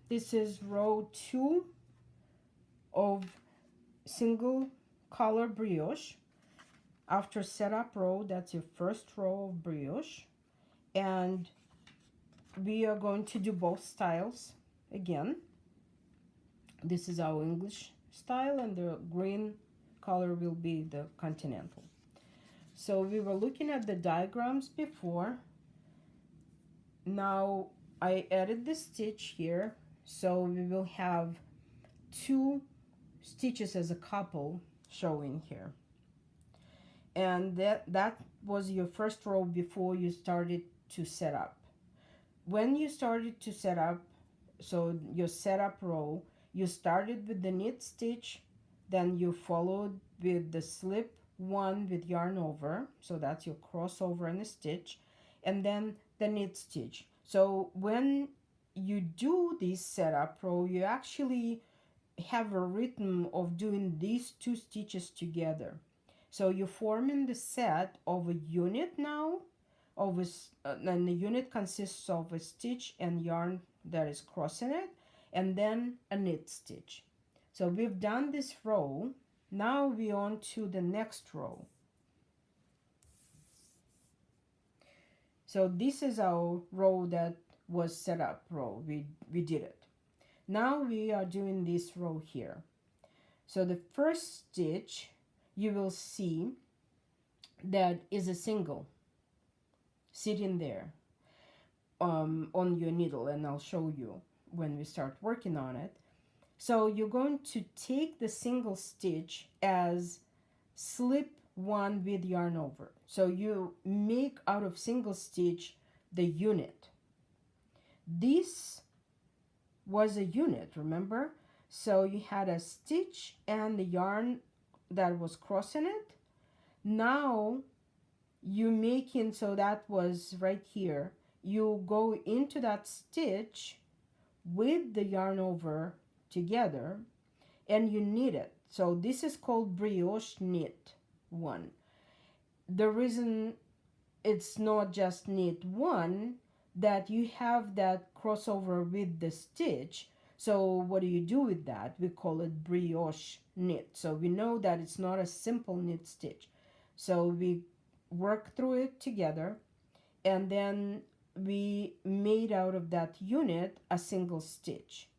This is row 2 of single color brioche. After setup row, that's your first row of brioche. And we are going to do both styles again. This is our English style, and the green color will be the continental. So we were looking at the diagrams before. Now I added the stitch here, so we will have 2 stitches as a couple showing here. And that was your first row before you started to set up. When you started to set up, so your setup row, you started with the knit stitch, then you followed with the slip 1 with yarn over, so that's your crossover and a stitch, and then the knit stitch. So when you do this setup row, you actually have a rhythm of doing these 2 stitches together. So you're forming the set of a unit now, and the unit consists of a stitch and yarn that is crossing it, and then a knit stitch. So we've done this row. Now we're on to the next row. So this is our row that was set up row. We did it. Now we are doing this row here. So the first stitch, you will see that is a single sitting there on your needle, and I'll show you when we start working on it. So you're going to take the single stitch as slip 1 with yarn over. So you make out of single stitch the unit. This was a unit, remember? So you had a stitch and the yarn that was crossing it. Now you making, so that was right here, you go into that stitch with the yarn over together and you knit it. So this is called brioche knit 1. The reason it's not just knit 1, that you have that crossover with the stitch. So what do you do with that? We call it brioche knit. So we know that it's not a simple knit stitch. So we work through it together, and then we made out of that unit a single stitch.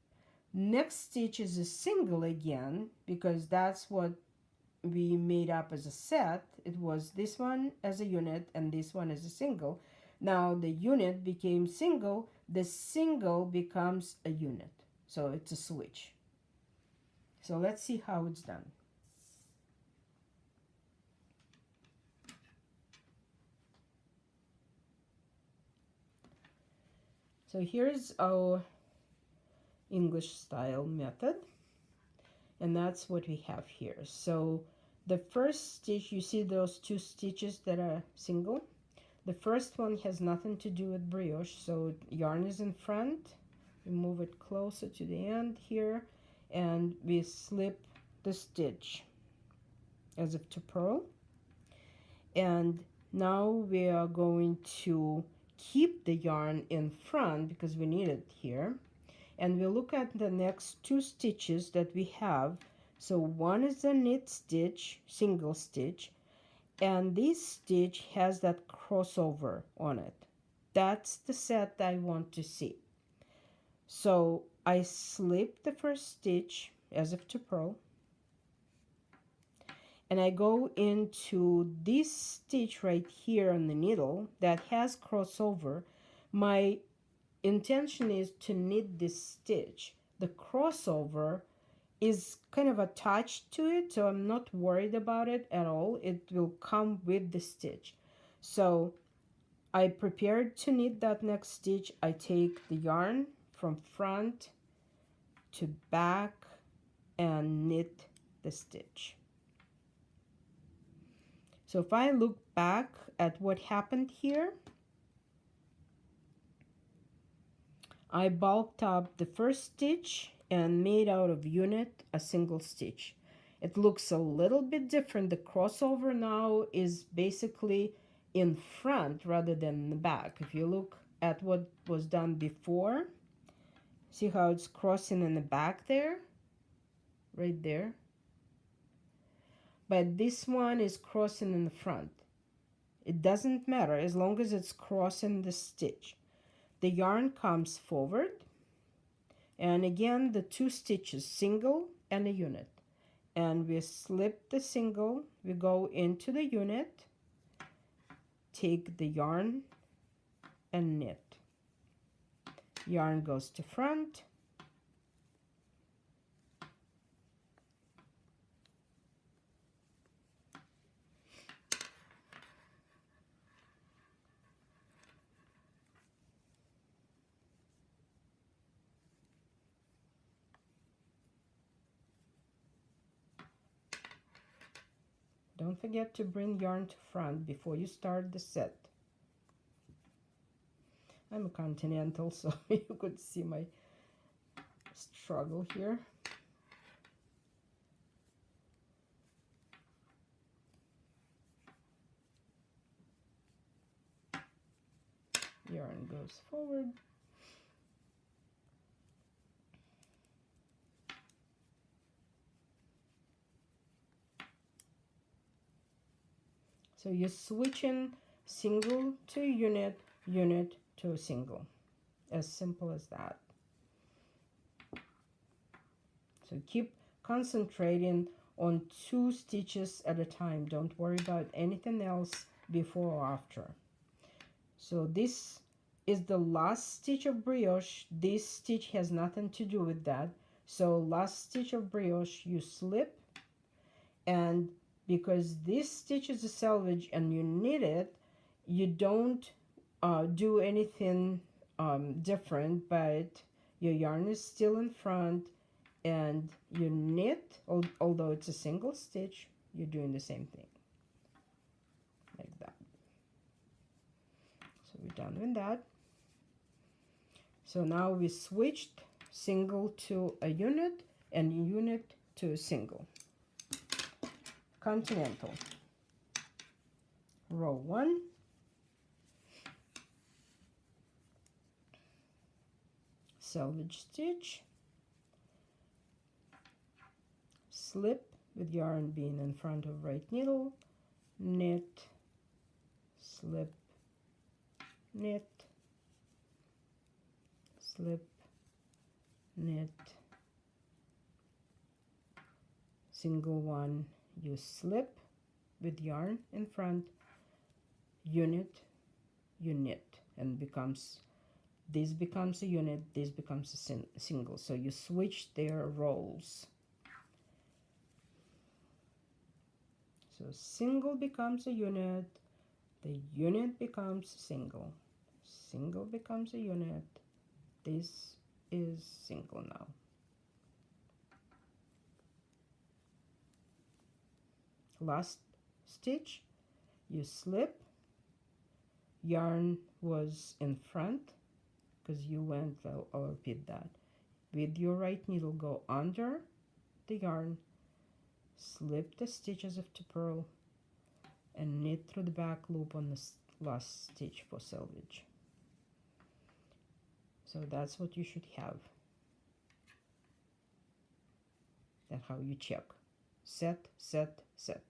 Next stitch is a single again, because that's what we made up as a set. It was this one as a unit and this one as a single. Now the unit became single, the single becomes a unit. So it's a switch. So let's see how it's done. So here's our English style method, and that's what we have here. So the first stitch, you see those 2 stitches that are single. The first one has nothing to do with brioche, so yarn is in front. We move it closer to the end here, and we slip the stitch as if to purl. And now we are going to keep the yarn in front because we need it here. And we'll look at the next 2 stitches that we have. So one is a knit stitch, single stitch, and this stitch has that crossover on it. That's the set I want to see. So I slip the first stitch as if to purl, and I go into this stitch right here on the needle that has crossover. My intention is to knit this stitch. The crossover is kind of attached to it, so I'm not worried about it at all. It will come with the stitch. So I prepared to knit that next stitch. I take the yarn from front to back and knit the stitch. So if I look back at what happened here, I bulked up the first stitch and made out of unit a single stitch. It looks a little bit different. The crossover now is basically in front rather than in the back. If you look at what was done before, See how it's crossing in the back there? Right there. But this one is crossing in the front. It doesn't matter as long as it's crossing the stitch. The yarn comes forward, and again the 2 stitches, single and a unit. And we slip the single, we go into the unit, take the yarn and knit. Yarn goes to front, don't forget to bring yarn to front before you start the set. I'm a continental, so you could see my struggle here. Yarn goes forward. So you're switching single to unit, unit to a single. As simple as that. So keep concentrating on 2 stitches at a time. Don't worry about anything else before or after. So this is the last stitch of brioche. This stitch has nothing to do with that. So last stitch of brioche, you slip, and because this stitch is a selvage and you knit it, you don't do anything different, but your yarn is still in front and you knit, although it's a single stitch, you're doing the same thing like that. So we're done with that. So now we switched single to a unit and unit to a single. Continental. Row 1, selvage stitch, slip with yarn being in front of right needle, knit, slip, knit, slip, knit, single one, you slip with yarn in front, unit, you knit, and this becomes a unit, this becomes a single. So you switch their roles. So single becomes a unit, the unit becomes single, single becomes a unit, this is single now. Last stitch, you slip, yarn was in front because you went, I'll repeat that. With your right needle, go under the yarn, slip the stitches of the purl, and knit through the back loop on the last stitch for selvage. So that's what you should have. That's how you check. Set, set, set.